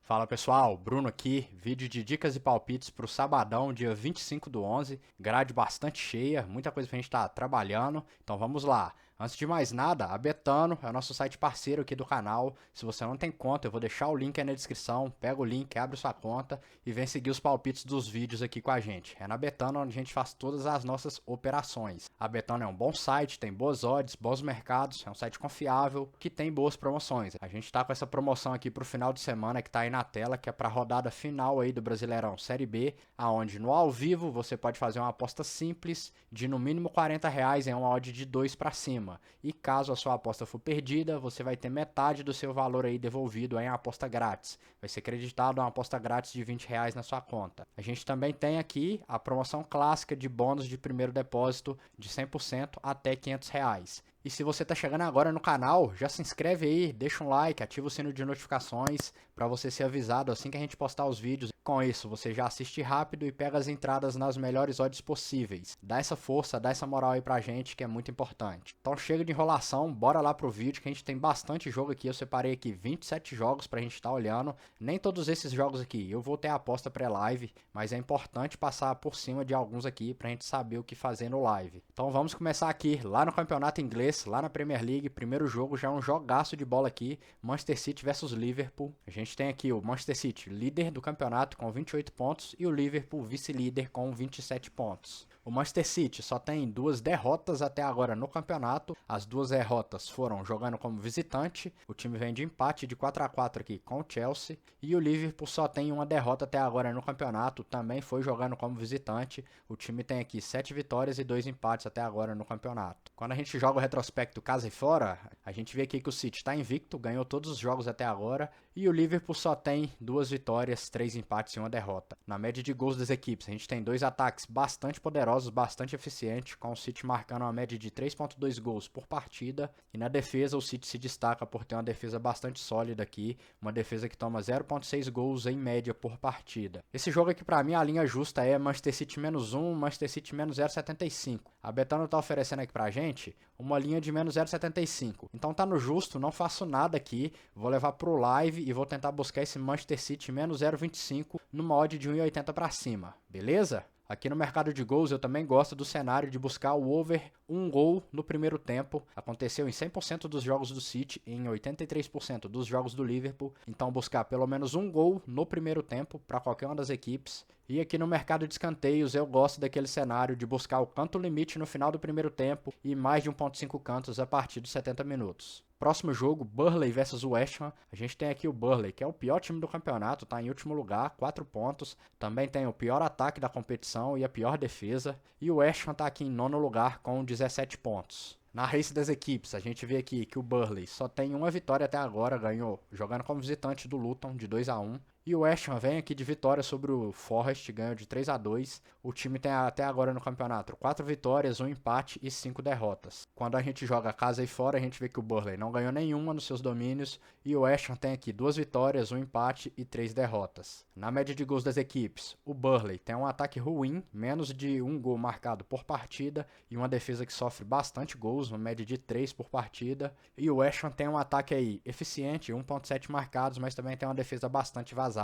Fala pessoal, Bruno aqui, vídeo de dicas e palpites para o sabadão, dia 25/11, grade bastante cheia, muita coisa pra gente estar trabalhando, então vamos lá. Antes de mais nada, a Betano é o nosso site parceiro aqui do canal. Se você não tem conta, eu vou deixar o link aí na descrição, pega o link, abre sua conta e vem seguir os palpites dos vídeos aqui com a gente. É na Betano onde a gente faz todas as nossas operações. A Betano é um bom site, tem boas odds, bons mercados, é um site confiável, que tem boas promoções. A gente tá com essa promoção aqui pro final de semana que tá aí na tela, que é para a rodada final aí do Brasileirão Série B, aonde no ao vivo você pode fazer uma aposta simples de no mínimo R$ 40 em uma odd de 2 para cima. E caso a sua aposta for perdida, você vai ter metade do seu valor aí devolvido em aposta grátis. Vai ser creditado uma aposta grátis de R$ 20 na sua conta. A gente também tem aqui a promoção clássica de bônus de primeiro depósito de 100% até R$ 500. E se você está chegando agora no canal, já se inscreve aí, deixa um like, ativa o sino de notificações para você ser avisado assim que a gente postar os vídeos. Com isso, você já assiste rápido e pega as entradas nas melhores odds possíveis. Dá essa força, dá essa moral aí pra gente que é muito importante. Então chega de enrolação, bora lá pro vídeo que a gente tem bastante jogo aqui. Eu separei aqui 27 jogos pra gente estar olhando. Nem todos esses jogos aqui eu vou ter a aposta pré-live, mas é importante passar por cima de alguns aqui pra gente saber o que fazer no live. Então vamos começar aqui lá no campeonato inglês, lá na Premier League. Primeiro jogo já é um jogaço de bola aqui, Manchester City versus Liverpool. A gente tem aqui o Manchester City, líder do campeonato com 28 pontos, e o Liverpool, vice-líder com 27 pontos. O Manchester City só tem 2 derrotas até agora no campeonato. As 2 derrotas foram jogando como visitante. O time vem de empate de 4-4 aqui com o Chelsea. E o Liverpool só tem 1 derrota até agora no campeonato. Também foi jogando como visitante. O time tem aqui 7 vitórias e 2 empates até agora no campeonato. Quando a gente joga o retrospecto casa e fora, a gente vê aqui que o City está invicto, ganhou todos os jogos até agora. E o Liverpool só tem 2 vitórias, 3 empates e 1 derrota. Na média de gols das equipes, a gente tem 2 ataques bastante poderosos, bastante eficiente, com o City marcando uma média de 3.2 gols por partida, e na defesa o City se destaca por ter uma defesa bastante sólida aqui, uma defesa que toma 0.6 gols em média por partida. Esse jogo aqui pra mim a linha justa é Manchester City -1, Manchester City -0.75. A Betano tá oferecendo aqui pra gente uma linha de -0.75, então tá no justo, não faço nada aqui, vou levar pro live e vou tentar buscar esse Manchester City -0.25 numa odd de 1,80 pra cima, beleza? Aqui no mercado de gols eu também gosto do cenário de buscar o over 1 gol no primeiro tempo. Aconteceu em 100% dos jogos do City e em 83% dos jogos do Liverpool. Então buscar pelo menos 1 gol no primeiro tempo para qualquer uma das equipes. E aqui no mercado de escanteios eu gosto daquele cenário de buscar o canto limite no final do primeiro tempo e mais de 1.5 cantos a partir dos 70 minutos. Próximo jogo, Burnley versus West Ham. A gente tem aqui o Burnley, que é o pior time do campeonato, está em último lugar, 4 pontos. Também tem o pior ataque da competição e a pior defesa. E o West Ham está aqui em nono lugar com 17 pontos. Na race das equipes, a gente vê aqui que o Burnley só tem 1 vitória até agora, ganhou jogando como visitante do Luton de 2-1. E o West Ham vem aqui de vitória sobre o Forest, ganhou de 3-2. O time tem até agora no campeonato 4 vitórias, 1 empate e 5 derrotas. Quando a gente joga casa e fora, a gente vê que o Burnley não ganhou nenhuma nos seus domínios. E o West Ham tem aqui 2 vitórias, 1 empate e 3 derrotas. Na média de gols das equipes, o Burnley tem um ataque ruim, menos de 1 gol marcado por partida. E uma defesa que sofre bastante gols, uma média de 3 por partida. E o West Ham tem um ataque aí eficiente, 1.7 marcados, mas também tem uma defesa bastante vazada,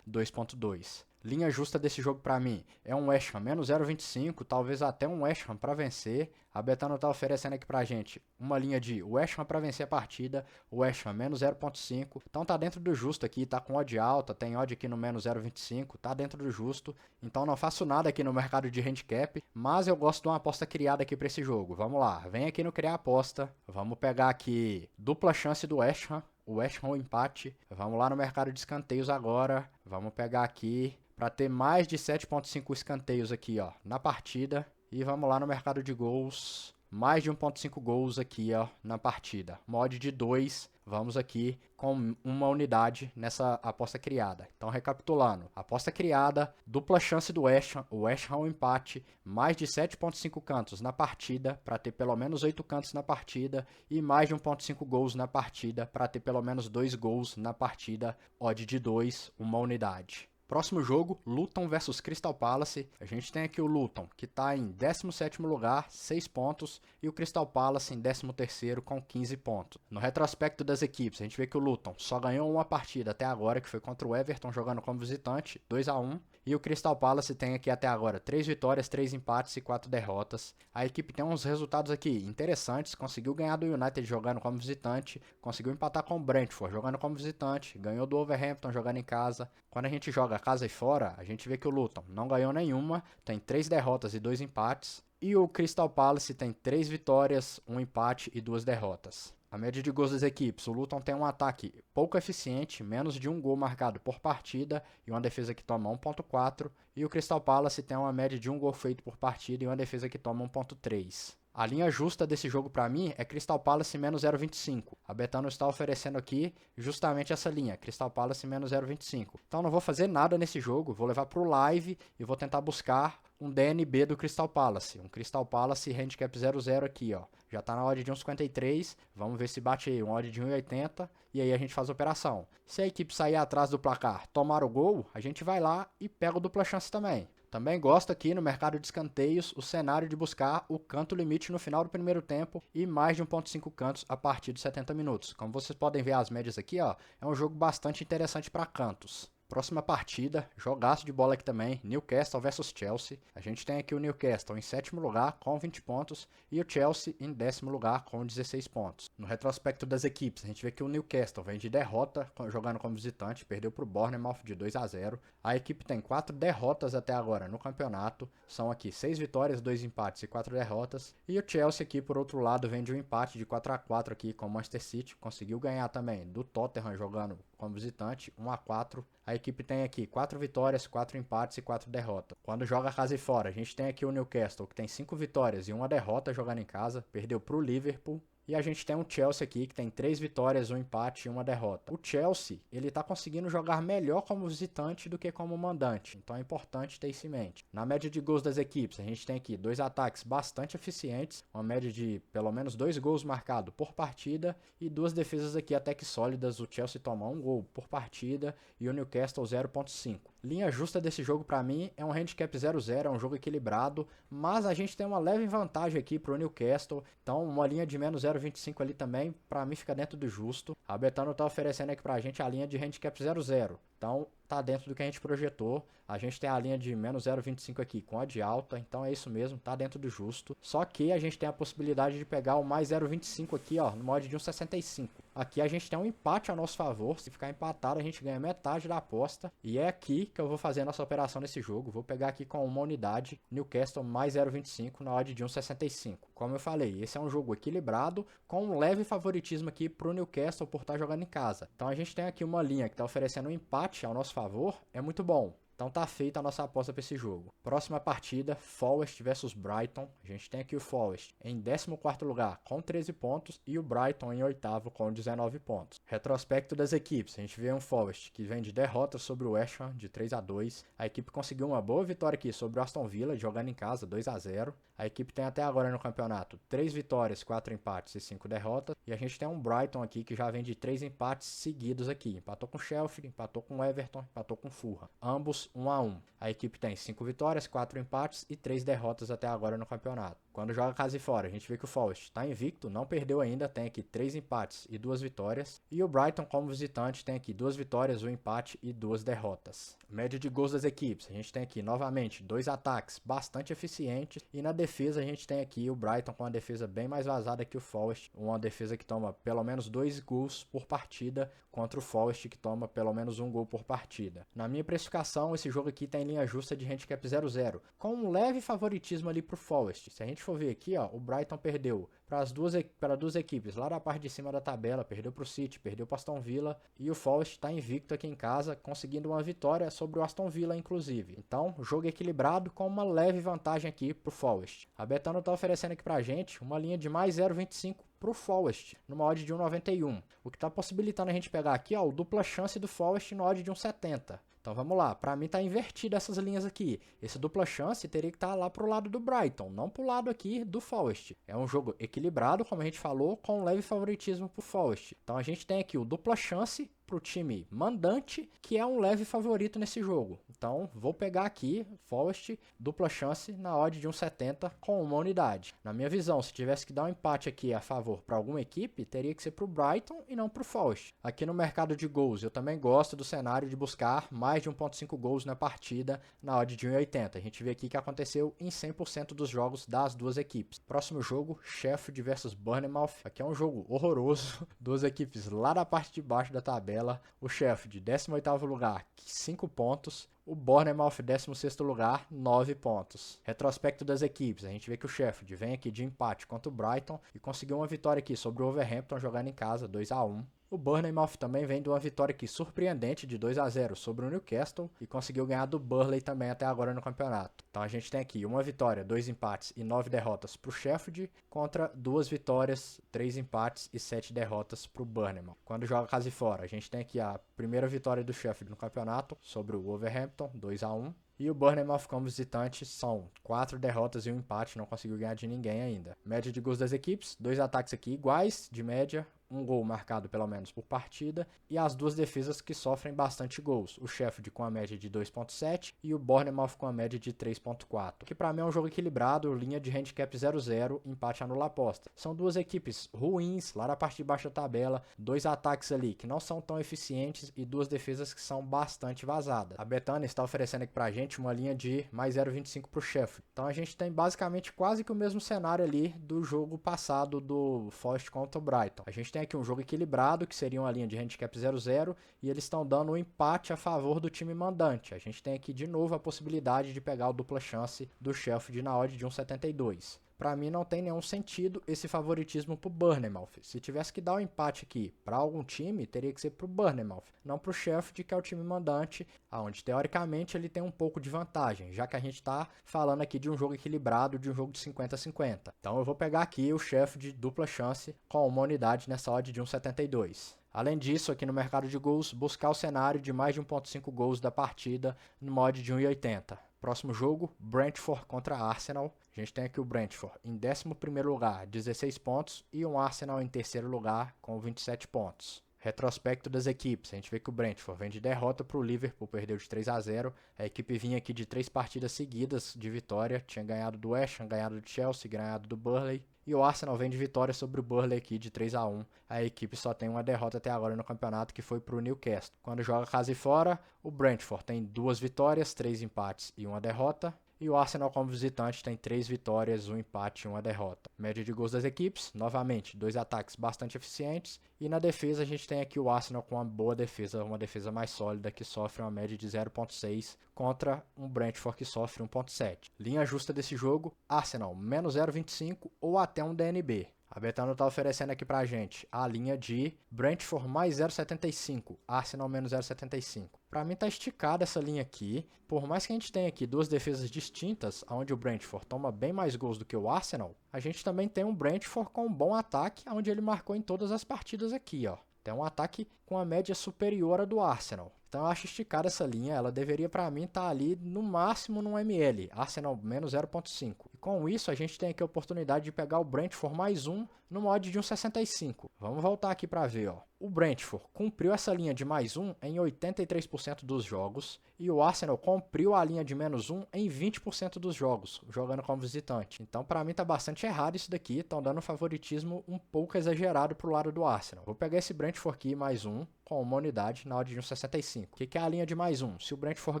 2.2. Linha justa desse jogo pra mim é um West Ham -0.25, talvez até um West Ham pra vencer. A Betano tá oferecendo aqui pra gente uma linha de West Ham pra vencer a partida, West Ham -0.5. Então tá dentro do justo aqui, tá com odd alta, tem odd aqui no -0.25, tá dentro do justo. Então não faço nada aqui no mercado de handicap, mas eu gosto de uma aposta criada aqui pra esse jogo. Vamos lá, vem aqui no criar aposta, vamos pegar aqui dupla chance do West Ham. O West Ham empate. Vamos lá no mercado de escanteios agora. Vamos pegar aqui para ter mais de 7.5 escanteios aqui, ó, na partida. E vamos lá no mercado de gols. Mais de 1.5 gols aqui, ó, na partida. Mod de 2. Vamos aqui com uma unidade nessa aposta criada. Então, recapitulando. Aposta criada, dupla chance do West Ham, o West Ham empate, mais de 7.5 cantos na partida, para ter pelo menos 8 cantos na partida, e mais de 1.5 gols na partida, para ter pelo menos 2 gols na partida, odd de 2, uma unidade. Próximo jogo, Luton versus Crystal Palace. A gente tem aqui o Luton, que está em 17º lugar, 6 pontos, e o Crystal Palace em 13º com 15 pontos. No retrospecto das equipes, a gente vê que o Luton só ganhou uma partida até agora, que foi contra o Everton, jogando como visitante, 2-1. E o Crystal Palace tem aqui até agora 3 vitórias, 3 empates e 4 derrotas. A equipe tem uns resultados aqui interessantes, conseguiu ganhar do United jogando como visitante, conseguiu empatar com o Brentford jogando como visitante, ganhou do Wolverhampton jogando em casa. Quando a gente joga casa e fora, a gente vê que o Luton não ganhou nenhuma, tem 3 derrotas e 2 empates. E o Crystal Palace tem 3 vitórias, 1 empate e 2 derrotas. A média de gols das equipes, o Luton tem um ataque pouco eficiente, menos de 1 gol marcado por partida e uma defesa que toma 1.4, e o Crystal Palace tem uma média de 1 gol feito por partida e uma defesa que toma 1.3. A linha justa desse jogo para mim é Crystal Palace menos 0.25. A Betano está oferecendo aqui justamente essa linha, Crystal Palace menos 0.25. Então não vou fazer nada nesse jogo, vou levar para o live e vou tentar buscar um DNB do Crystal Palace. Um Crystal Palace handicap 0.0 aqui, ó. Já está na odd de 1.53, vamos ver se bate aí uma odd de 1.80 e aí a gente faz a operação. Se a equipe sair atrás do placar, tomar o gol, a gente vai lá e pega o dupla chance também. Também gosto aqui no mercado de escanteios o cenário de buscar o canto limite no final do primeiro tempo e mais de 1.5 cantos a partir de 70 minutos. Como vocês podem ver as médias aqui, ó, é um jogo bastante interessante para cantos. Próxima partida, jogaço de bola aqui também, Newcastle versus Chelsea. A gente tem aqui o Newcastle em 7º lugar com 20 pontos e o Chelsea em 10º lugar com 16 pontos. No retrospecto das equipes, a gente vê que o Newcastle vem de derrota jogando como visitante, perdeu para o Bournemouth de 2-0. A equipe tem 4 derrotas até agora no campeonato, são aqui 6 vitórias, 2 empates e 4 derrotas. E o Chelsea aqui, por outro lado, vem de um empate de 4-4 aqui com o Manchester City, conseguiu ganhar também do Tottenham jogando como visitante, 1-4. A equipe tem aqui 4 vitórias, 4 empates e 4 derrotas. Quando joga casa e fora, a gente tem aqui o Newcastle, que tem 5 vitórias e 1 derrota jogando em casa, perdeu para o Liverpool. E a gente tem um Chelsea aqui que tem 3 vitórias, 1 empate e 1 derrota. O Chelsea, ele tá conseguindo jogar melhor como visitante do que como mandante. Então é importante ter isso em mente. Na média de gols das equipes, a gente tem aqui 2 ataques bastante eficientes. Uma média de pelo menos 2 gols marcados por partida. E 2 defesas aqui até que sólidas. O Chelsea toma 1 gol por partida e o Newcastle 0.5. Linha justa desse jogo para mim é um handicap 0-0, é um jogo equilibrado, mas a gente tem uma leve vantagem aqui pro Newcastle, então uma linha de menos 0.25 ali também, para mim fica dentro do justo. A Betano tá oferecendo aqui pra gente a linha de handicap 0-0, então tá dentro do que a gente projetou. A gente tem a linha de menos 0.25 aqui com a de alta, então é isso mesmo, tá dentro do justo. Só que a gente tem a possibilidade de pegar o mais 0.25 aqui, ó, no mod de 1.65. Aqui a gente tem um empate a nosso favor, se ficar empatado a gente ganha metade da aposta. E é aqui que eu vou fazer a nossa operação nesse jogo. Vou pegar aqui com uma unidade, Newcastle mais 0.25 na odd de 1.65. Como eu falei, esse é um jogo equilibrado, com um leve favoritismo aqui pro Newcastle por estar jogando em casa. Então a gente tem aqui uma linha que está oferecendo um empate ao nosso favor, é muito bom. Então tá feita a nossa aposta para esse jogo. Próxima partida, Forest versus Brighton. A gente tem aqui o Forest em 14º lugar com 13 pontos e o Brighton em 8º com 19 pontos. Retrospecto das equipes, a gente vê um Forest que vem de derrota sobre o West Ham de 3-2. A equipe conseguiu uma boa vitória aqui sobre o Aston Villa, jogando em casa 2-0. A equipe tem até agora no campeonato 3 vitórias, 4 empates e 5 derrotas. E a gente tem um Brighton aqui que já vem de 3 empates seguidos aqui. Empatou com o Sheffield, empatou com o Everton, empatou com o Fulham. Ambos 1-1. A equipe tem 5 vitórias, 4 empates e 3 derrotas até agora no campeonato. Quando joga casa e fora, a gente vê que o Forest está invicto, não perdeu ainda, tem aqui 3 empates e 2 vitórias. E o Brighton, como visitante, tem aqui 2 vitórias, 1 empate e 2 derrotas. Média de gols das equipes, a gente tem aqui novamente 2 ataques bastante eficientes. E na defesa a gente tem aqui o Brighton com uma defesa bem mais vazada que o Forest. Uma defesa que toma pelo menos 2 gols por partida contra o Forest que toma pelo menos 1 gol por partida. Na minha precificação, esse jogo aqui tem linha justa de handicap 0-0, com um leve favoritismo ali pro Forest. Se a gente for ver aqui, ó, o Brighton perdeu para duas equipes lá da parte de cima da tabela, perdeu para o City, perdeu para o Aston Villa, e o Forest está invicto aqui em casa, conseguindo uma vitória sobre o Aston Villa, inclusive. Então, jogo equilibrado com uma leve vantagem aqui pro Forest. A Betano está oferecendo aqui pra gente uma linha de mais 0.25 pro Forest, numa odd de 1.91. O que está possibilitando a gente pegar aqui, ó, o dupla chance do Forest no odd de 1.70. Então vamos lá, para mim tá invertido essas linhas aqui. Esse dupla chance teria que estar lá pro lado do Brighton, não pro lado aqui do Forest. É um jogo equilibrado, como a gente falou, com um leve favoritismo pro Forest. Então a gente tem aqui o dupla chance para o time mandante, que é um leve favorito nesse jogo. Então, vou pegar aqui Forest, dupla chance na odd de 1,70 com uma unidade. Na minha visão, se tivesse que dar um empate aqui a favor para alguma equipe, teria que ser para o Brighton e não para o Forest. Aqui no mercado de gols, eu também gosto do cenário de buscar mais de 1,5 gols na partida na odd de 1,80. A gente vê aqui que aconteceu em 100% dos jogos das duas equipes. Próximo jogo, Sheffield versus Bournemouth. Aqui é um jogo horroroso. Duas equipes lá na parte de baixo da tabela. O Sheffield, 18º lugar, 5 pontos. O Bournemouth, 16º lugar, 9 pontos. Retrospecto das equipes, a gente vê que o Sheffield vem aqui de empate contra o Brighton e conseguiu uma vitória aqui sobre o Wolverhampton jogando em casa, 2-1. O Bournemouth também vem de uma vitória aqui surpreendente de 2-0 sobre o Newcastle e conseguiu ganhar do Burnley também até agora no campeonato. Então a gente tem aqui uma vitória, 2 empates e 9 derrotas para o Sheffield contra 2 vitórias, 3 empates e 7 derrotas para o Bournemouth. Quando joga casa e fora, a gente tem aqui a primeira vitória do Sheffield no campeonato sobre o Wolverhampton, 2-1. E o Bournemouth como visitante são 4 derrotas e um empate, não conseguiu ganhar de ninguém ainda. Média de gols das equipes, 2 ataques aqui iguais de média, um gol marcado pelo menos por partida, e as duas defesas que sofrem bastante gols. O Sheffield com a média de 2.7 e o Bournemouth com a média de 3.4. Que para mim é um jogo equilibrado, linha de handicap 0-0, empate anula a aposta. São duas equipes ruins, lá na parte de baixo da tabela, 2 ataques ali que não são tão eficientes e 2 defesas que são bastante vazadas. A Betano está oferecendo aqui pra gente uma linha de mais 0,25 pro Sheffield. Então a gente tem basicamente quase que o mesmo cenário ali do jogo passado do Forest contra o Brighton. A gente tem aqui um jogo equilibrado, que seria uma linha de handicap 0-0, e eles estão dando um empate a favor do time mandante. A gente tem aqui de novo a possibilidade de pegar o dupla chance do Sheffield na odd de 1,72. Para mim não tem nenhum sentido esse favoritismo pro Bournemouth. Se tivesse que dar um empate aqui para algum time, teria que ser pro Bournemouth, não pro Sheffield, que é o time mandante, onde teoricamente ele tem um pouco de vantagem, já que a gente está falando aqui de um jogo equilibrado, de um jogo de 50-50. Então eu vou pegar aqui o Sheffield dupla chance com uma unidade nessa odd de 1,72. Além disso, aqui no mercado de gols, buscar o cenário de mais de 1,5 gols da partida no mod de 1,80. Próximo jogo, Brentford contra Arsenal. A gente tem aqui o Brentford em 11º lugar, 16 pontos, e o Arsenal em 3º lugar com 27 pontos. Retrospecto das equipes, a gente vê que o Brentford vem de derrota para o Liverpool, perdeu de 3-0. A equipe vinha aqui de 3 partidas seguidas de vitória, tinha ganhado do West Ham, ganhado do Chelsea, ganhado do Burnley. E o Arsenal vem de vitória sobre o Burnley aqui de 3-1. A equipe só tem uma derrota até agora no campeonato, que foi para o Newcastle. Quando joga casa e fora, o Brentford tem 2 vitórias, 3 empates e uma derrota. E o Arsenal como visitante tem 3 vitórias, 1 empate e uma derrota. Média de gols das equipes, novamente, 2 ataques bastante eficientes. E na defesa a gente tem aqui o Arsenal com uma boa defesa, uma defesa mais sólida, que sofre uma média de 0.6 contra um Brentford que sofre 1.7. Linha justa desse jogo, Arsenal menos 0.25 ou até um DNB. A Betano está oferecendo aqui pra gente a linha de Brentford mais 0,75, Arsenal menos 0,75. Pra mim tá esticada essa linha aqui, por mais que a gente tenha aqui duas defesas distintas, onde o Brentford toma bem mais gols do que o Arsenal, a gente também tem um Brentford com um bom ataque, onde ele marcou em todas as partidas aqui, ó. Tem um ataque com a média superior à do Arsenal. Então eu acho esticada essa linha, ela deveria pra mim estar ali no máximo no ML, Arsenal menos 0.5. E com isso a gente tem aqui a oportunidade de pegar o Brentford mais 1 no mod de 1,65. Vamos voltar aqui pra ver, ó. O Brentford cumpriu essa linha de mais 1 em 83% dos jogos e o Arsenal cumpriu a linha de menos 1 em 20% dos jogos, jogando como visitante. Então pra mim tá bastante errado isso daqui, estão dando um favoritismo um pouco exagerado pro lado do Arsenal. Vou pegar esse Brentford aqui mais 1 com uma unidade na odd de 1,65. O que é a linha de mais 1? Se o Brentford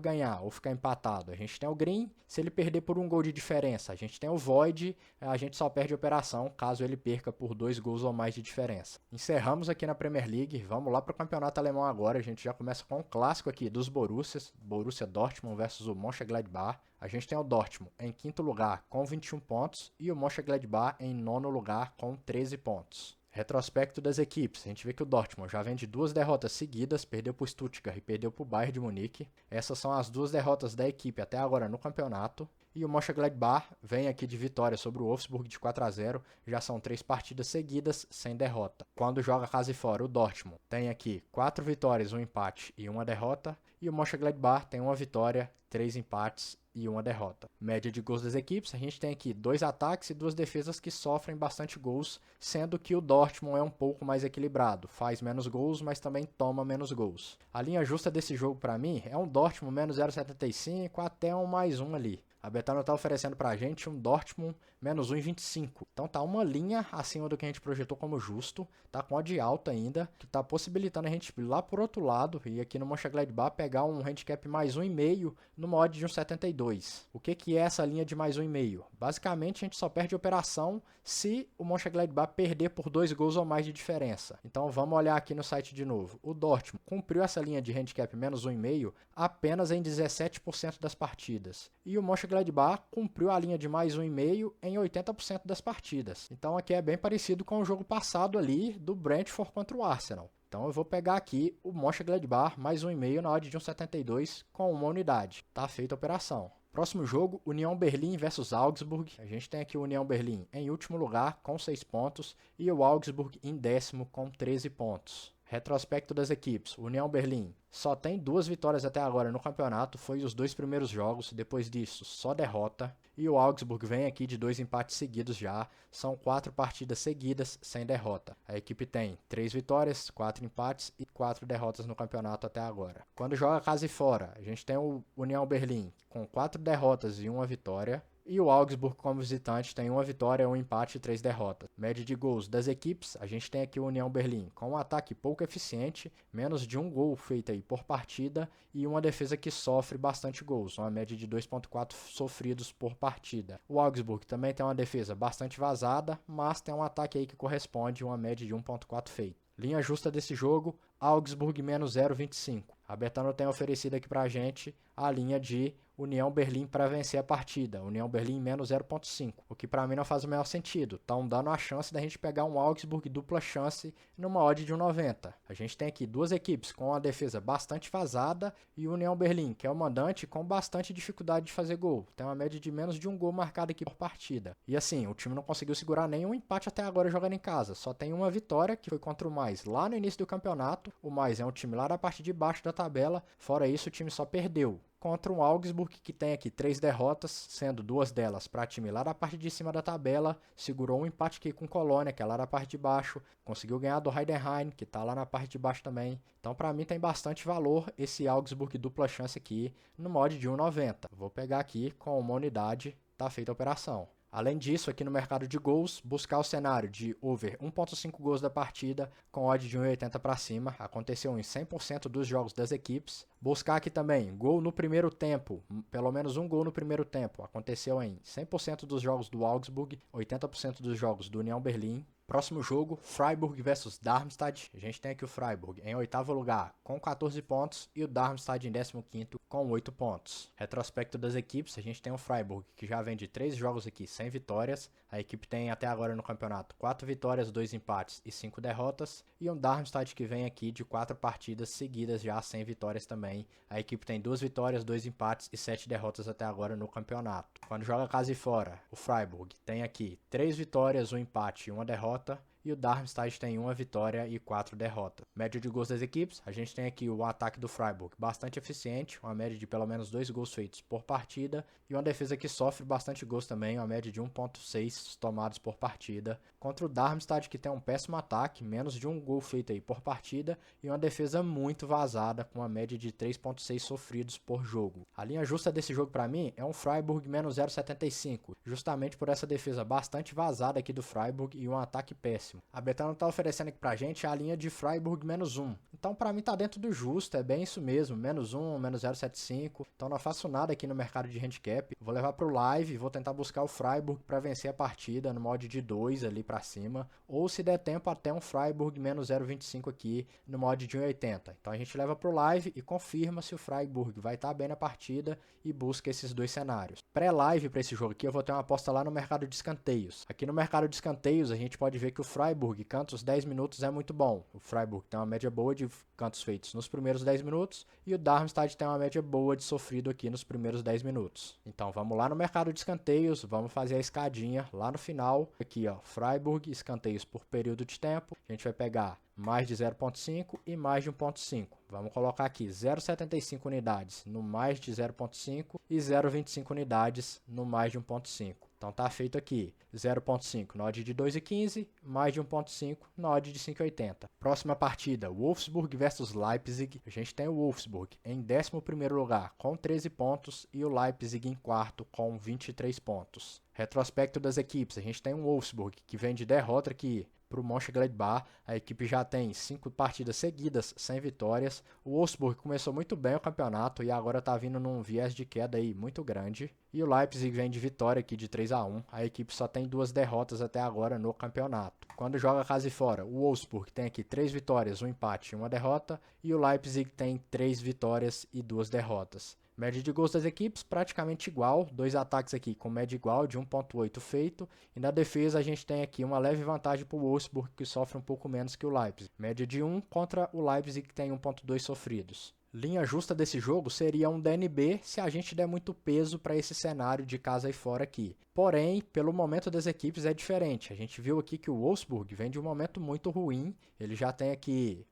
ganhar ou ficar empatado, a gente tem o Green. Se ele perder por 1 gol de diferença, a gente tem o Void. A gente só perde a operação caso ele perca por 2 gols ou mais de diferença. Encerramos aqui na Premier League. Vamos lá para o campeonato alemão agora. A gente já começa com um clássico aqui dos Borussias. Borussia Dortmund versus o Mönchengladbach. A gente tem o Dortmund em 5º lugar com 21 pontos e o Mönchengladbach em 9º lugar com 13 pontos. Retrospecto das equipes, a gente vê que o Dortmund já vem de 2 derrotas seguidas, perdeu para o Stuttgart e perdeu para o Bayern de Munique. Essas são as 2 derrotas da equipe até agora no campeonato. E o Mönchengladbach vem aqui de vitória sobre o Wolfsburg de 4-0, já são 3 partidas seguidas sem derrota. Quando joga casa e fora, o Dortmund tem aqui 4 vitórias, 1 empate e 1 derrota. e o Mönchengladbach tem uma vitória, 3 empates e uma derrota. Média de gols das equipes, a gente tem aqui 2 ataques e 2 defesas que sofrem bastante gols, sendo que o Dortmund é um pouco mais equilibrado, faz menos gols, mas também toma menos gols. A linha justa desse jogo para mim é um Dortmund menos 0,75 até um mais 1 ali. A Betano está oferecendo para a gente um Dortmund menos 1,25. Então tá uma linha acima do que a gente projetou como justo. Tá com odd alta ainda, que tá possibilitando a gente ir lá por outro lado e aqui no Mönchengladbach pegar um handicap mais 1,5 numa odd de 1,72. O que é essa linha de mais 1,5? Basicamente a gente só perde operação se o Mönchengladbach perder por 2 gols ou mais de diferença. Então vamos olhar aqui no site de novo. O Dortmund cumpriu essa linha de handicap menos 1,5 apenas em 17% das partidas. E o Mönchengladbach cumpriu a linha de mais 1,5 em 80% das partidas. Então aqui é bem parecido com o jogo passado ali do Brentford contra o Arsenal. Então eu vou pegar aqui o Mönchengladbach mais 1,5 na odd de 1,72 com uma unidade. Tá feita a operação. Próximo jogo, União Berlim versus Augsburg. A gente tem aqui o União Berlim em último lugar com 6 pontos e o Augsburg em décimo com 13 pontos. Retrospecto das equipes. União Berlim só tem 2 vitórias até agora no campeonato, foi os 2 primeiros jogos, depois disso só derrota. E o Augsburg vem aqui de 2 empates seguidos já, são 4 partidas seguidas sem derrota. A equipe tem 3 vitórias, 4 empates e 4 derrotas no campeonato até agora. Quando joga casa e fora, a gente tem o União Berlim com 4 derrotas e 1 vitória. E o Augsburg, como visitante, tem 1 vitória, 1 empate e 3 derrotas. Média de gols das equipes, a gente tem aqui o União Berlim com um ataque pouco eficiente, menos de 1 gol feito aí por partida e uma defesa que sofre bastante gols, uma média de 2,4 sofridos por partida. O Augsburg também tem uma defesa bastante vazada, mas tem um ataque aí que corresponde a uma média de 1,4 feito. Linha justa desse jogo, Augsburg menos 0,25. A Betano tem oferecido aqui pra gente a linha de União Berlim para vencer a partida. União Berlim menos 0,5. O que para mim não faz o menor sentido. Estão dando a chance da gente pegar um Augsburg dupla chance numa odd de 1,90. A gente tem aqui 2 equipes com uma defesa bastante vazada e o União Berlim, que é o mandante, com bastante dificuldade de fazer gol. Tem uma média de menos de 1 gol marcado aqui por partida. E assim, o time não conseguiu segurar nenhum empate até agora jogando em casa. Só tem uma vitória, que foi contra o Mais lá no início do campeonato. O Mais é um time lá da parte de baixo da tabela. Fora isso, o time só perdeu contra um Augsburg que tem aqui 3 derrotas, sendo 2 delas para time lá da parte de cima da tabela, segurou um empate aqui com Colônia, que é lá da parte de baixo, conseguiu ganhar do Heidenheim, que está lá na parte de baixo também. Então para mim tem bastante valor esse Augsburg dupla chance aqui no mod de 1,90. Vou pegar aqui com uma unidade, tá feita a operação. Além disso, aqui no mercado de gols, buscar o cenário de over 1,5 gols da partida com odd de 1,80 para cima. Aconteceu em 100% dos jogos das equipes. Buscar aqui também gol no primeiro tempo, pelo menos um gol no primeiro tempo. Aconteceu em 100% dos jogos do Augsburg, 80% dos jogos do União Berlim. Próximo jogo, Freiburg versus Darmstadt. A gente tem aqui o Freiburg em 8º lugar com 14 pontos e o Darmstadt em 15º com 8 pontos. Retrospecto das equipes, a gente tem o Freiburg que já vem de 3 jogos aqui sem vitórias. A equipe tem até agora no campeonato 4 vitórias, 2 empates e 5 derrotas. E um Darmstadt que vem aqui de 4 partidas seguidas já sem vitórias também. A equipe tem 2 vitórias, 2 empates e 7 derrotas até agora no campeonato. Quando joga casa e fora, o Freiburg tem aqui 3 vitórias, 1 empate e 1 derrota. E o Darmstadt tem 1 vitória e 4 derrotas. Média de gols das equipes, a gente tem aqui o ataque do Freiburg bastante eficiente, uma média de pelo menos 2 gols feitos por partida, e uma defesa que sofre bastante gols também, uma média de 1,6 tomados por partida, contra o Darmstadt que tem um péssimo ataque, menos de 1 gol feito aí por partida, e uma defesa muito vazada, com uma média de 3,6 sofridos por jogo. A linha justa desse jogo para mim é um Freiburg menos 0,75, justamente por essa defesa bastante vazada aqui do Freiburg e um ataque péssimo. A Betano tá oferecendo aqui pra gente a linha de Freiburg menos 1. Então pra mim tá dentro do justo, é bem isso mesmo, menos 1, menos 0,75. Então não faço nada aqui no mercado de handicap. Vou levar pro live, vou tentar buscar o Freiburg pra vencer a partida no mod de 2 ali pra cima. Ou se der tempo até um Freiburg menos 0,25 aqui no mod de 1,80. Então a gente leva pro live e confirma se o Freiburg vai estar bem na partida e busca esses 2 cenários. Pré-live pra esse jogo aqui eu vou ter uma aposta lá no mercado de escanteios. Aqui no mercado de escanteios a gente pode ver que o Freiburg, cantos 10 minutos é muito bom. O Freiburg tem uma média boa de cantos feitos nos primeiros 10 minutos e o Darmstadt tem uma média boa de sofrido aqui nos primeiros 10 minutos. Então vamos lá no mercado de escanteios, vamos fazer a escadinha lá no final. Aqui ó, Freiburg, escanteios por período de tempo. A gente vai pegar mais de 0,5 e mais de 1,5. Vamos colocar aqui 0,75 unidades no mais de 0,5 e 0,25 unidades no mais de 1,5. Então tá feito aqui 0,5 na odd de 2,15, mais de 1,5 na odd de 5,80. Próxima partida, Wolfsburg versus Leipzig. A gente tem o Wolfsburg em 11º lugar com 13 pontos e o Leipzig em quarto com 23 pontos. Retrospecto das equipes, a gente tem o Wolfsburg que vem de derrota aqui para o Mönchengladbach. A equipe já tem 5 partidas seguidas sem vitórias. O Wolfsburg começou muito bem o campeonato e agora está vindo num viés de queda aí muito grande. E o Leipzig vem de vitória aqui de 3-1. A equipe só tem 2 derrotas até agora no campeonato. Quando joga casa e fora, o Wolfsburg tem aqui 3 vitórias, 1 empate e 1 derrota. E o Leipzig tem 3 vitórias e 2 derrotas. Média de gols das equipes praticamente igual, 2 ataques aqui com média igual de 1,8 feito, e na defesa a gente tem aqui uma leve vantagem para o Wolfsburg, que sofre um pouco menos que o Leipzig. Média de 1 contra o Leipzig, que tem 1,2 sofridos. Linha justa desse jogo seria um DNB se a gente der muito peso para esse cenário de casa e fora aqui. Porém, pelo momento das equipes é diferente. A gente viu aqui que o Wolfsburg vem de um momento muito ruim. Ele já tem aqui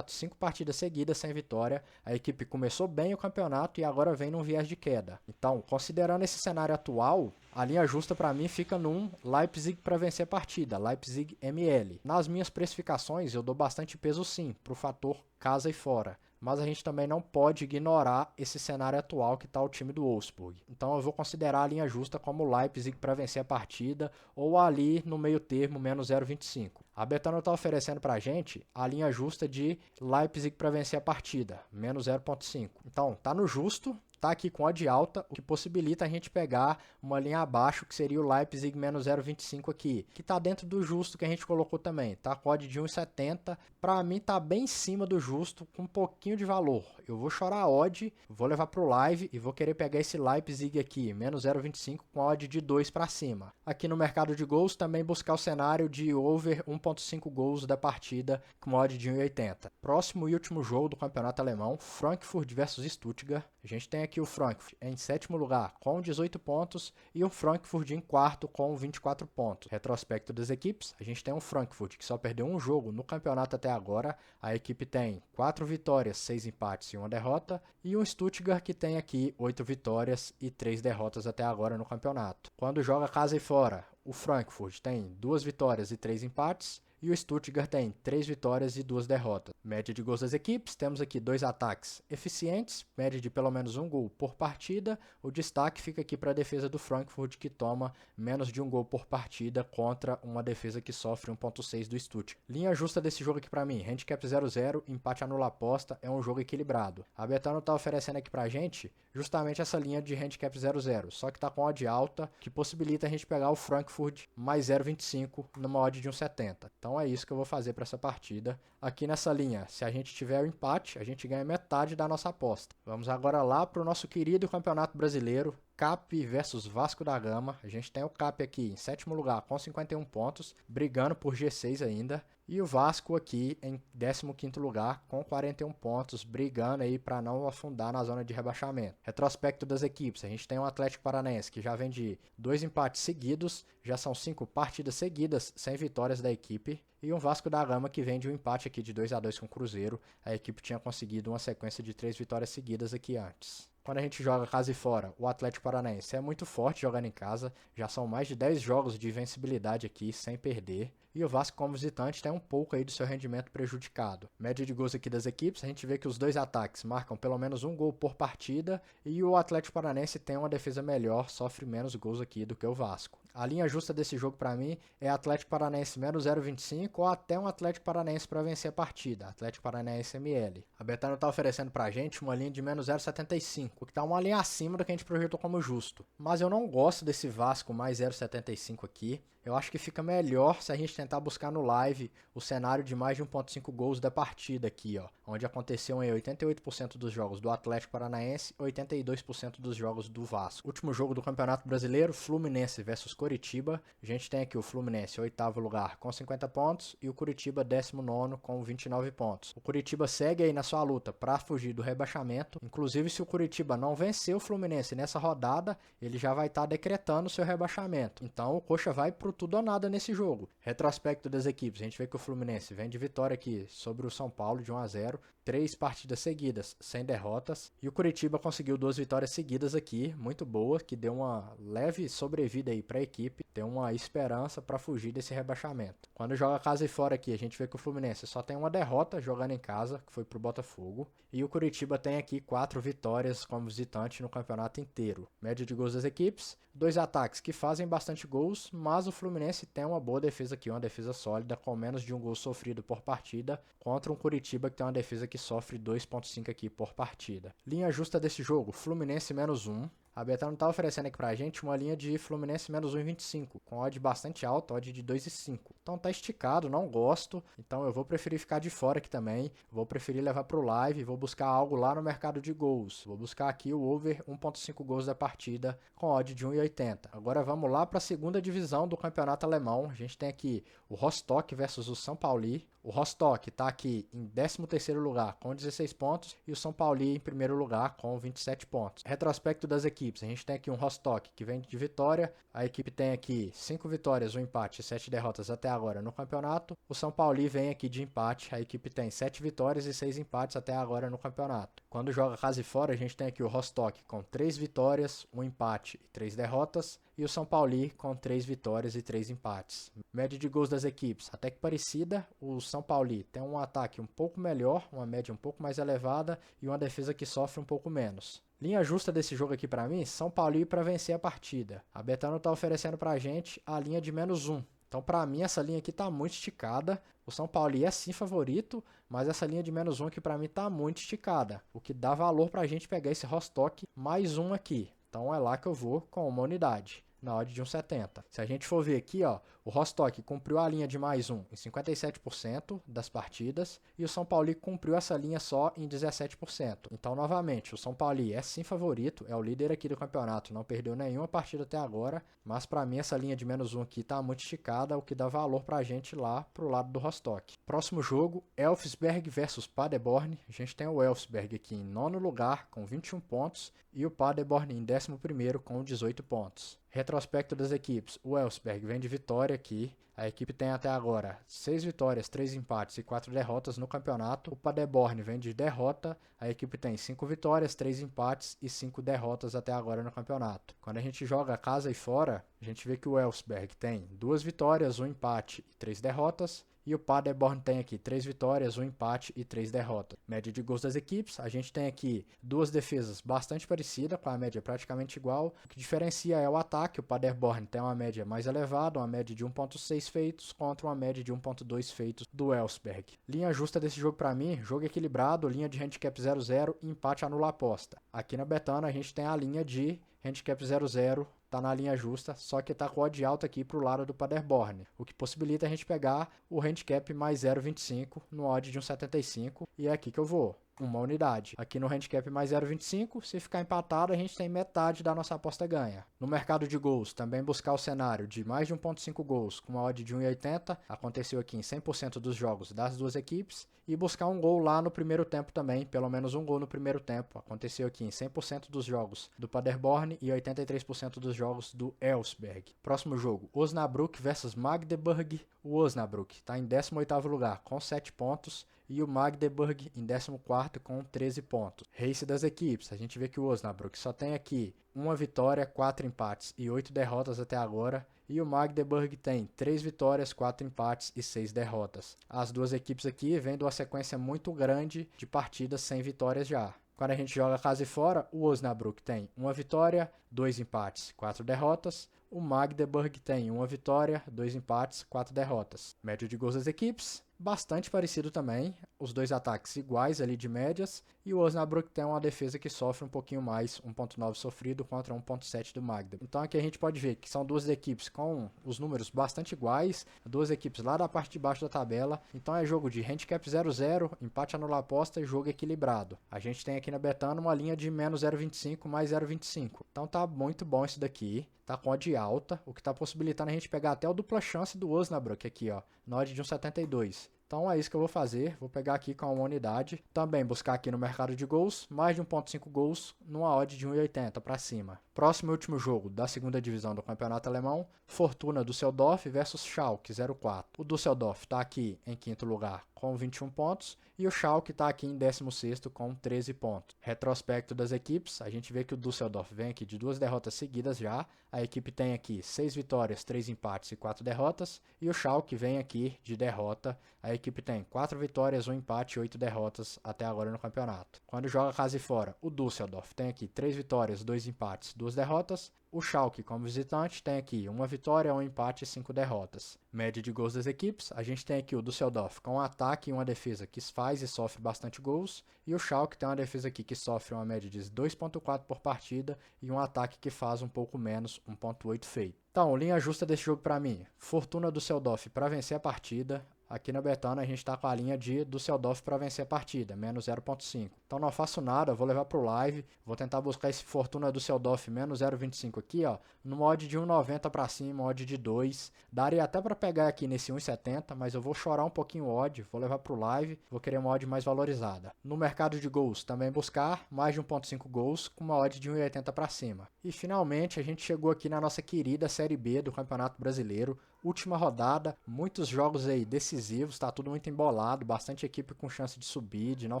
5 partidas seguidas sem vitória. A equipe começou bem o campeonato e agora vem num viés de queda. Então, considerando esse cenário atual, a linha justa para mim fica num Leipzig para vencer a partida, Leipzig ML. Nas minhas precificações eu dou bastante peso sim para o fator casa e fora. Mas a gente também não pode ignorar esse cenário atual que está o time do Wolfsburg. Então eu vou considerar a linha justa como o Leipzig para vencer a partida ou ali no meio termo, menos 0,25. A Betano está oferecendo para a gente a linha justa de Leipzig para vencer a partida, menos 0,5. Então tá no justo. Está aqui com odd alta, o que possibilita a gente pegar uma linha abaixo, que seria o Leipzig menos 0,25 aqui, que está dentro do justo que a gente colocou também, tá? Com odd de 1,70, para mim tá bem em cima do justo, com um pouquinho de valor. Eu vou chorar a odd, vou levar para o live e vou querer pegar esse Leipzig aqui, menos 0,25 com odd de 2 para cima. Aqui no mercado de gols, também buscar o cenário de over 1,5 gols da partida, com odd de 1,80. Próximo e último jogo do campeonato alemão, Frankfurt versus Stuttgart. A gente tem aqui o Frankfurt em 7º lugar com 18 pontos e o Frankfurt em 4º com 24 pontos. Retrospecto das equipes, a gente tem um Frankfurt que só perdeu um jogo no campeonato até agora. A equipe tem 4 vitórias, 6 empates e 1 derrota. E um Stuttgart que tem aqui 8 vitórias e 3 derrotas até agora no campeonato. Quando joga casa e fora, o Frankfurt tem 2 vitórias e 3 empates. E o Stuttgart tem 3 vitórias e 2 derrotas. Média de gols das equipes, temos aqui 2 ataques eficientes, média de pelo menos 1 gol por partida. O destaque fica aqui para a defesa do Frankfurt, que toma menos de 1 gol por partida contra uma defesa que sofre 1,6 do Stuttgart. Linha justa desse jogo aqui para mim, handicap 0,0, empate anula aposta, é um jogo equilibrado. A Betano está oferecendo aqui para a gente justamente essa linha de handicap 0,0, só que está com odd alta, que possibilita a gente pegar o Frankfurt mais 0,25 numa odd de 1,70. Então é isso que eu vou fazer para essa partida. Aqui nessa linha, se a gente tiver o empate, a gente ganha metade da nossa aposta. Vamos agora lá para o nosso querido Campeonato Brasileiro, CAP versus Vasco da Gama. A gente tem o CAP aqui em 7º lugar com 51 pontos, brigando por G6 ainda. E o Vasco aqui em 15º lugar com 41 pontos, brigando aí para não afundar na zona de rebaixamento. Retrospecto das equipes, a gente tem um Atlético Paranaense que já vem de 2 empates seguidos, já são 5 partidas seguidas sem vitórias da equipe. E um Vasco da Gama que vem de um empate aqui de 2-2 com o Cruzeiro. A equipe tinha conseguido uma sequência de 3 vitórias seguidas aqui antes. Quando a gente joga casa e fora, o Atlético Paranaense é muito forte jogando em casa. Já são mais de 10 jogos de invencibilidade aqui, sem perder. E o Vasco como visitante tem um pouco aí do seu rendimento prejudicado. Média de gols aqui das equipes, a gente vê que os 2 ataques marcam pelo menos 1 gol por partida. E o Atlético Paranaense tem uma defesa melhor, sofre menos gols aqui do que o Vasco. A linha justa desse jogo para mim é Atlético Paranaense menos 0,25 ou até um Atlético Paranaense para vencer a partida, Atlético Paranaense ML. A Betano está oferecendo para a gente uma linha de menos 0,75, que está uma linha acima do que a gente projetou como justo. Mas eu não gosto desse Vasco mais 0,75 aqui. Eu acho que fica melhor se a gente tentar buscar no live o cenário de mais de 1,5 gols da partida aqui, ó, onde aconteceu em 88% dos jogos do Atlético Paranaense e 82% dos jogos do Vasco. Último jogo do Campeonato Brasileiro, Fluminense versus Coritiba. A gente tem aqui o Fluminense, 8º lugar, com 50 pontos, e o Coritiba, 19º, com 29 pontos. O Coritiba segue aí na sua luta para fugir do rebaixamento. Inclusive, se o Coritiba não vencer o Fluminense nessa rodada, ele já vai estar decretando o seu rebaixamento. Então, o Coxa vai pro tudo ou nada nesse jogo. Retrospecto das equipes, a gente vê que o Fluminense vem de vitória aqui sobre o São Paulo de 1-0, 3 partidas seguidas sem derrotas, e o Coritiba conseguiu 2 vitórias seguidas aqui, muito boa, que deu uma leve sobrevida aí para a equipe, tem uma esperança para fugir desse rebaixamento. Quando joga casa e fora aqui, a gente vê que o Fluminense só tem uma derrota jogando em casa, que foi pro Botafogo, e o Coritiba tem aqui 4 vitórias como visitante no campeonato inteiro. Média de gols das equipes, 2 ataques que fazem bastante gols, mas o Fluminense tem uma boa defesa aqui, uma defesa sólida, com menos de um gol sofrido por partida, contra um Coritiba que tem uma defesa que sofre 2,5 aqui por partida. Linha justa desse jogo, Fluminense -1. A Betano está oferecendo aqui pra gente uma linha de Fluminense -1,25, com odd bastante alta, odd de 2,5. Então tá esticado, não gosto, então eu vou preferir ficar de fora aqui também, vou preferir levar pro live, vou buscar algo lá no mercado de gols. Vou buscar aqui o over 1,5 gols da partida, com odd de 1,80. Agora vamos lá para a segunda divisão do campeonato alemão. A gente tem aqui o Rostock versus o São Pauli. O Rostock está aqui em 13º lugar com 16 pontos e o São Paulo em primeiro lugar com 27 pontos. Retrospecto das equipes, a gente tem aqui um Rostock que vem de vitória, a equipe tem aqui 5 vitórias, 1 empate e 7 derrotas até agora no campeonato. O São Paulo vem aqui de empate, a equipe tem 7 vitórias e 6 empates até agora no campeonato. Quando joga casa e fora, a gente tem aqui o Rostock com 3 vitórias, 1 empate e 3 derrotas, e o São Paulo com 3 vitórias e 3 empates. Média de gols das equipes até que parecida, o São Paulo tem um ataque um pouco melhor, uma média um pouco mais elevada e uma defesa que sofre um pouco menos. Linha justa desse jogo aqui pra mim, São Paulo para vencer a partida. A Betano tá oferecendo pra gente a linha de -1. Então pra mim essa linha aqui tá muito esticada. O São Paulo é sim favorito, mas essa linha de -1 aqui pra mim tá muito esticada. O que dá valor pra gente pegar esse Rostock +1 aqui. Então é lá que eu vou com uma unidade, na odd de 1,70. Se a gente for ver aqui, ó, o Rostock cumpriu a linha de +1 em 57% das partidas e o São Paulo cumpriu essa linha só em 17%. Então, novamente, o São Paulo é sim favorito, é o líder aqui do campeonato, não perdeu nenhuma partida até agora, mas para mim essa linha de -1 aqui tá muito esticada, o que dá valor pra gente lá pro lado do Rostock. Próximo jogo, Elfsberg versus Paderborn. A gente tem o Elfsberg aqui em 9º lugar com 21 pontos e o Paderborn em 11º com 18 pontos. Retrospecto das equipes, o Elfsberg vem de vitória aqui, a equipe tem até agora 6 vitórias, 3 empates e 4 derrotas no campeonato. O Paderborn vem de derrota, a equipe tem 5 vitórias, 3 empates e 5 derrotas até agora no campeonato. Quando a gente joga casa e fora, a gente vê que o Elfsberg tem 2 vitórias, 1 empate e 3 derrotas. E o Paderborn tem aqui 3 vitórias, 1 empate e 3 derrotas. Média de gols das equipes, a gente tem aqui 2 defesas bastante parecidas, com a média praticamente igual. O que diferencia é o ataque, o Paderborn tem uma média mais elevada, uma média de 1,6 feitos contra uma média de 1,2 feitos do Elfsberg. Linha justa desse jogo para mim, jogo equilibrado, linha de handicap 0,0 e empate anula a aposta. Aqui na Betano a gente tem a linha de handicap 0,0, tá na linha justa, só que tá com odd alta aqui pro lado do Paderborn, o que possibilita a gente pegar o handicap mais 0,25 no odd de 1,75 e é aqui que eu vou. Uma unidade. Aqui no handicap mais 0,25, se ficar empatado, a gente tem metade da nossa aposta ganha. No mercado de gols, também buscar o cenário de mais de 1,5 gols com uma odd de 1,80, aconteceu aqui em 100% dos jogos das duas equipes, e buscar um gol lá no primeiro tempo também, pelo menos um gol no primeiro tempo, aconteceu aqui em 100% dos jogos do Paderborn e 83% dos jogos do Elfsberg. Próximo jogo, Osnabrück versus Magdeburg. O Osnabrück está em 18º lugar com 7 pontos e o Magdeburg em 14º com 13 pontos. Race das equipes, a gente vê que o Osnabrück só tem aqui uma vitória, 4 empates e 8 derrotas até agora. E o Magdeburg tem 3 vitórias, 4 empates e 6 derrotas. As duas equipes aqui vêm de uma sequência muito grande de partidas sem vitórias já. Quando a gente joga casa e fora, o Osnabrück tem uma vitória, 2 empates, 4 derrotas. O Magdeburg tem uma vitória, 2 empates, 4 derrotas. Média de gols das equipes, bastante parecido também. Os dois ataques iguais ali de médias. E o Osnabrück tem uma defesa que sofre um pouquinho mais, 1,9 sofrido contra 1,7 do Magdeburg. Então aqui a gente pode ver que são duas equipes com os números bastante iguais. Duas equipes lá da parte de baixo da tabela. Então é jogo de handicap 0,0, empate anula aposta e jogo equilibrado. A gente tem aqui na Betano uma linha de menos 0,25 mais 0,25. Então tá muito bom isso daqui. Tá com odd alta, o que tá possibilitando a gente pegar até o dupla chance do Osnabrück aqui, ó, na odd de 1,72. Então é isso que eu vou fazer, vou pegar aqui com uma unidade, também buscar aqui no mercado de gols, mais de 1.5 gols numa odd de 1,80 para cima. Próximo e último jogo da segunda divisão do campeonato alemão, Fortuna Düsseldorf versus Schalke 04. O Düsseldorf está aqui em quinto lugar com 21 pontos e o Schalke está aqui em 16º com 13 pontos. Retrospecto das equipes, a gente vê que o Düsseldorf vem aqui de 2 derrotas seguidas já, a equipe tem aqui 6 vitórias, 3 empates e 4 derrotas, e o Schalke vem aqui de derrota, a equipe tem 4 vitórias, 1 empate e 8 derrotas até agora no campeonato. Quando joga casa e fora, o Düsseldorf tem aqui 3 vitórias, 2 empates, 2 derrotas. O Schalke, como visitante, tem aqui 1 vitória, 1 empate e 5 derrotas. Média de gols das equipes, a gente tem aqui o Düsseldorf com um ataque e uma defesa que faz e sofre bastante gols, e o Schalke tem uma defesa aqui que sofre uma média de 2.4 por partida e um ataque que faz um pouco menos, 1.8 feito. Então, linha justa desse jogo para mim, Fortuna Düsseldorf para vencer a partida. Aqui na Betano a gente está com a linha de Düsseldorf para vencer a partida, menos 0.5. Então não faço nada, vou levar para o live, vou tentar buscar esse Fortuna Düsseldorf menos 0.25 aqui, ó, no mod de 1.90 para cima, odd de 2. Daria até para pegar aqui nesse 1.70, mas eu vou chorar um pouquinho o odd, vou levar para o live, vou querer uma odd mais valorizada. No mercado de gols, também buscar mais de 1.5 gols com uma odd de 1.80 para cima. E finalmente a gente chegou aqui na nossa querida Série B do Campeonato Brasileiro. Última rodada, muitos jogos aí decisivos, tá tudo muito embolado, bastante equipe com chance de subir, de não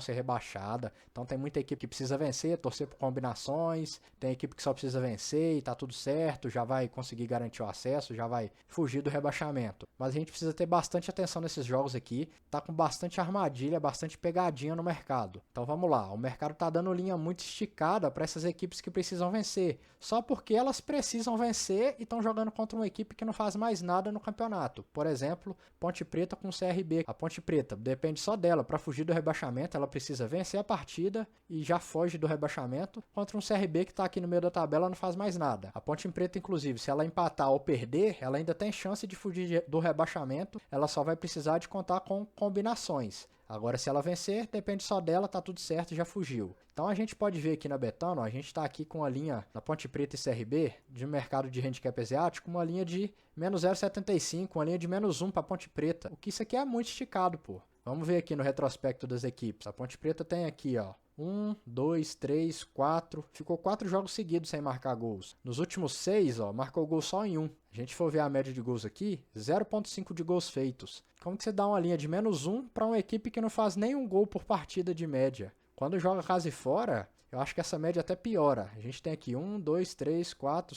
ser rebaixada. Então tem muita equipe que precisa vencer, torcer por combinações, tem equipe que só precisa vencer e tá tudo certo, já vai conseguir garantir o acesso, já vai fugir do rebaixamento. Mas a gente precisa ter bastante atenção nesses jogos aqui, tá com bastante armadilha, bastante pegadinha no mercado. Então vamos lá, o mercado tá dando linha muito esticada para essas equipes que precisam vencer, só porque elas precisam vencer e estão jogando contra uma equipe que não faz mais nada no campeonato. Por exemplo, Ponte Preta com CRB. A Ponte Preta depende só dela para fugir do rebaixamento, ela precisa vencer a partida e já foge do rebaixamento, contra um CRB que está aqui no meio da tabela, não faz mais nada. A Ponte Preta, inclusive, se ela empatar ou perder, ela ainda tem chance de fugir do rebaixamento, ela só vai precisar de contar com combinações. Agora, se ela vencer, depende só dela, tá tudo certo, já fugiu. Então a gente pode ver aqui na Betano, a gente está aqui com a linha da Ponte Preta e CRB, de mercado de handicap asiático, uma linha de menos 0,75, uma linha de menos 1 para Ponte Preta. O que isso aqui é muito esticado, pô. Vamos ver aqui no retrospecto das equipes. A Ponte Preta tem aqui, ó, 1, 2, 3, 4. Ficou 4 jogos seguidos sem marcar gols. Nos últimos 6, ó, marcou gol só em 1. A gente for ver a média de gols aqui, 0.5 de gols feitos. Como que você dá uma linha de menos 1 para uma equipe que não faz nenhum gol por partida de média? Quando joga casa e fora, eu acho que essa média até piora. A gente tem aqui 1, 2, 3, 4,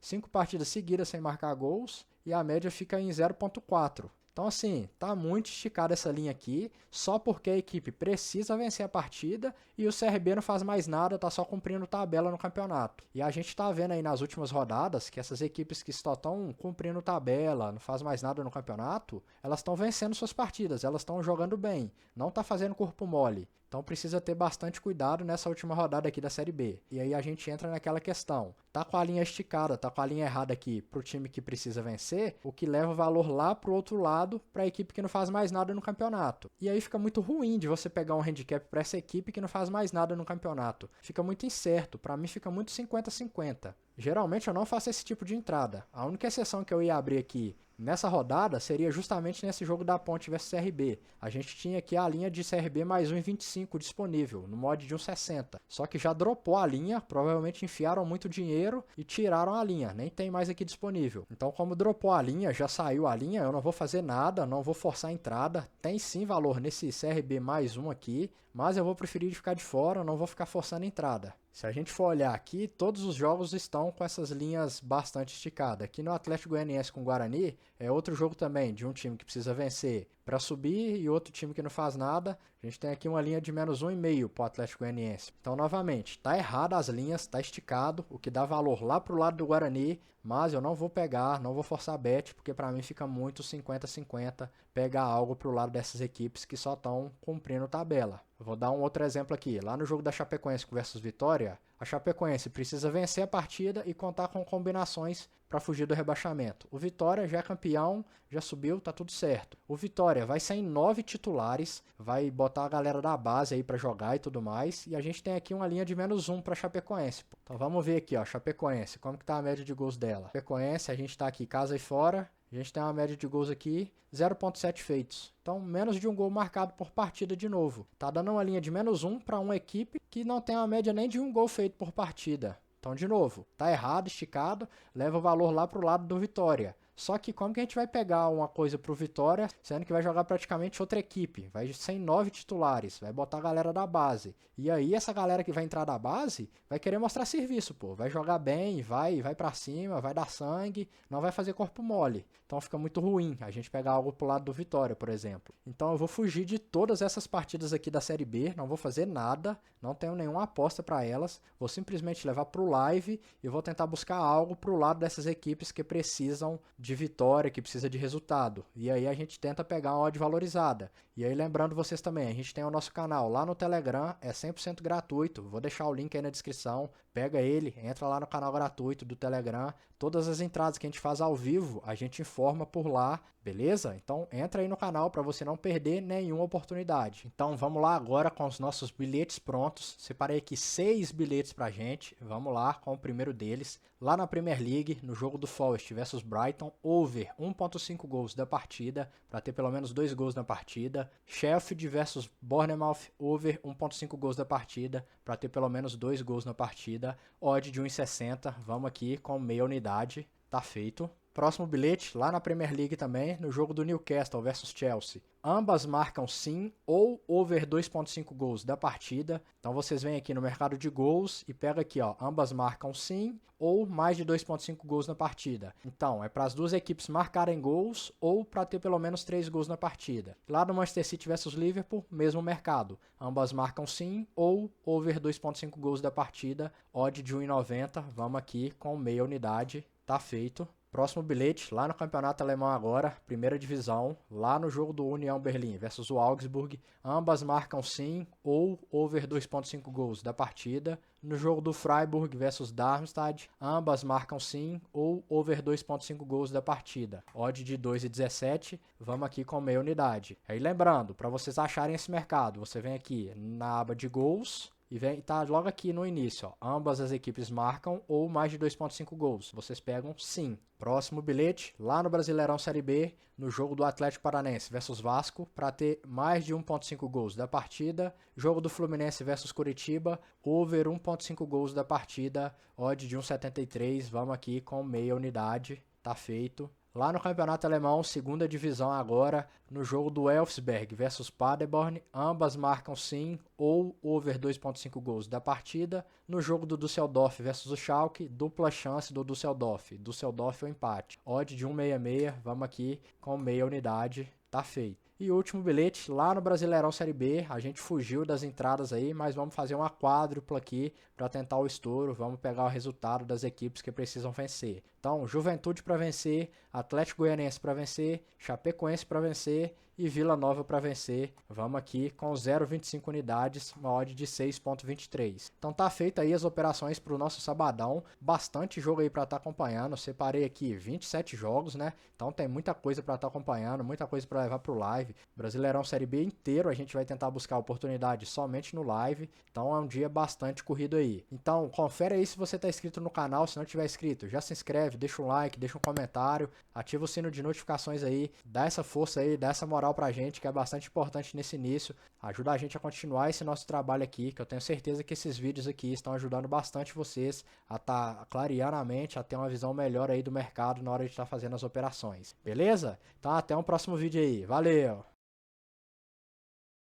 5 partidas seguidas sem marcar gols e a média fica em 0.4. Então assim, tá muito esticada essa linha aqui, só porque a equipe precisa vencer a partida e o CRB não faz mais nada, tá só cumprindo tabela no campeonato. E a gente tá vendo aí nas últimas rodadas que essas equipes que só estão cumprindo tabela, não faz mais nada no campeonato, elas estão vencendo suas partidas, elas estão jogando bem, não tá fazendo corpo mole. Então precisa ter bastante cuidado nessa última rodada aqui da Série B. E aí a gente entra naquela questão. Tá com a linha esticada, tá com a linha errada aqui pro time que precisa vencer, o que leva o valor lá pro outro lado, pra equipe que não faz mais nada no campeonato. E aí fica muito ruim de você pegar um handicap pra essa equipe que não faz mais nada no campeonato. Fica muito incerto, pra mim fica muito 50-50. Geralmente eu não faço esse tipo de entrada. A única exceção que eu ia abrir aqui nessa rodada seria justamente nesse jogo da Ponte vs CRB. A gente tinha aqui a linha de CRB mais 1,25 disponível, no mod de 1,60. Só que já dropou a linha, provavelmente enfiaram muito dinheiro e tiraram a linha, nem tem mais aqui disponível. Então como dropou a linha, já saiu a linha, eu não vou fazer nada, não vou forçar a entrada. Tem sim valor nesse CRB mais 1 aqui, mas eu vou preferir ficar de fora, não vou ficar forçando a entrada. Se a gente for olhar aqui, todos os jogos estão com essas linhas bastante esticadas. Aqui no Atlético Goianiense com o Guarani, é outro jogo também, de um time que precisa vencer para subir e outro time que não faz nada. A gente tem aqui uma linha de menos 1,5 para o Atlético Goianiense. Então, novamente, tá errado as linhas, tá esticado, o que dá valor lá pro lado do Guarani, mas eu não vou pegar, não vou forçar bet, porque para mim fica muito 50-50 pegar algo pro lado dessas equipes que só estão cumprindo tabela. Eu vou dar um outro exemplo aqui. Lá no jogo da Chapecoense versus Vitória, a Chapecoense precisa vencer a partida e contar com combinações para fugir do rebaixamento. O Vitória já é campeão, já subiu, tá tudo certo. O Vitória vai sair 9 titulares, vai botar a galera da base aí para jogar e tudo mais, e a gente tem aqui uma linha de -1 para Chapecoense. Então vamos ver aqui, ó, Chapecoense, como que tá a média de gols dela? Chapecoense, a gente tá aqui casa e fora. A gente tem uma média de gols aqui, 0,7 feitos. Então, menos de um gol marcado por partida de novo. Tá dando uma linha de -1 para uma equipe que não tem uma média nem de um gol feito por partida. Então, de novo, tá errado, esticado, leva o valor lá pro lado do Vitória. Só que como que a gente vai pegar uma coisa pro Vitória, sendo que vai jogar praticamente outra equipe? Vai ser 9 titulares, vai botar a galera da base. E aí essa galera que vai entrar da base vai querer mostrar serviço, pô. Vai jogar bem, vai pra cima, vai dar sangue, não vai fazer corpo mole. Então fica muito ruim a gente pegar algo pro lado do Vitória, por exemplo. Então eu vou fugir de todas essas partidas aqui da Série B, não vou fazer nada, não tenho nenhuma aposta para elas. Vou simplesmente levar pro live e vou tentar buscar algo pro lado dessas equipes que precisam de vitória, que precisa de resultado. E aí a gente tenta pegar uma odd valorizada. E aí lembrando vocês também, a gente tem o nosso canal lá no Telegram, é 100% gratuito. Vou deixar o link aí na descrição. Pega ele, entra lá no canal gratuito do Telegram. Todas as entradas que a gente faz ao vivo, a gente informa por lá, beleza? Então entra aí no canal para você não perder nenhuma oportunidade. Então vamos lá agora com os nossos bilhetes prontos. Separei aqui 6 bilhetes pra gente. Vamos lá com o primeiro deles. Lá na Premier League, no jogo do Forest versus Brighton, over 1.5 gols da partida, para ter pelo menos 2 gols na partida. Sheffield versus Bournemouth, over 1.5 gols da partida, para ter pelo menos 2 gols na partida. Odd de 1,60, vamos aqui com meia unidade, tá feito. Próximo bilhete, lá na Premier League também, no jogo do Newcastle versus Chelsea. Ambas marcam sim ou over 2.5 gols da partida. Então vocês vêm aqui no mercado de gols e pega aqui, ó, ambas marcam sim ou mais de 2.5 gols na partida. Então, é para as duas equipes marcarem gols ou para ter pelo menos 3 gols na partida. Lá no Manchester City versus Liverpool, mesmo mercado. Ambas marcam sim ou over 2.5 gols da partida. Odd de 1,90. Vamos aqui com meia unidade. Tá feito. Próximo bilhete, lá no campeonato alemão agora, primeira divisão, lá no jogo do União Berlim versus o Augsburg, ambas marcam sim ou over 2.5 gols da partida. No jogo do Freiburg versus Darmstadt, ambas marcam sim ou over 2.5 gols da partida. Odd de 2,17, vamos aqui com meia unidade. Aí lembrando, para vocês acharem esse mercado, você vem aqui na aba de gols, e tá logo aqui no início, ó. Ambas as equipes marcam ou mais de 2.5 gols. Vocês pegam sim. Próximo bilhete, lá no Brasileirão Série B, no jogo do Atlético Paranaense versus Vasco, para ter mais de 1.5 gols da partida. Jogo do Fluminense versus Curitiba, over 1.5 gols da partida, odd de 1,73. Vamos aqui com meia unidade, tá feito. Lá no campeonato alemão, segunda divisão agora, no jogo do Elfsberg versus Paderborn, ambas marcam sim ou over 2.5 gols da partida. No jogo do Düsseldorf versus o Schalke, dupla chance do Düsseldorf. Düsseldorf o empate. Odd de 1,66, vamos aqui com meia unidade, tá feito. E último bilhete, lá no Brasileirão Série B, a gente fugiu das entradas aí, mas vamos fazer uma quádrupla aqui para tentar o estouro, vamos pegar o resultado das equipes que precisam vencer. Então, Juventude para vencer, Atlético Goianiense para vencer, Chapecoense para vencer e Vila Nova para vencer. Vamos aqui com 0,25 unidades, uma odd de 6,23. Então tá feita aí as operações para o nosso sabadão, bastante jogo aí para estar acompanhando. Separei aqui 27 jogos, né? Então tem muita coisa para estar acompanhando, muita coisa para levar pro live. Brasileirão Série B inteiro a gente vai tentar buscar oportunidade somente no live. Então é um dia bastante corrido aí. Então confere aí se você tá inscrito no canal, se não tiver inscrito, já se inscreve, deixa um like, deixa um comentário, ativa o sino de notificações aí, dá essa força aí, dá essa moral pra gente, que é bastante importante nesse início. Ajuda a gente a continuar esse nosso trabalho aqui, que eu tenho certeza que esses vídeos aqui estão ajudando bastante vocês a estar clareando a mente, a ter uma visão melhor aí do mercado na hora de estar fazendo as operações. Beleza? Então até um próximo vídeo aí. Valeu!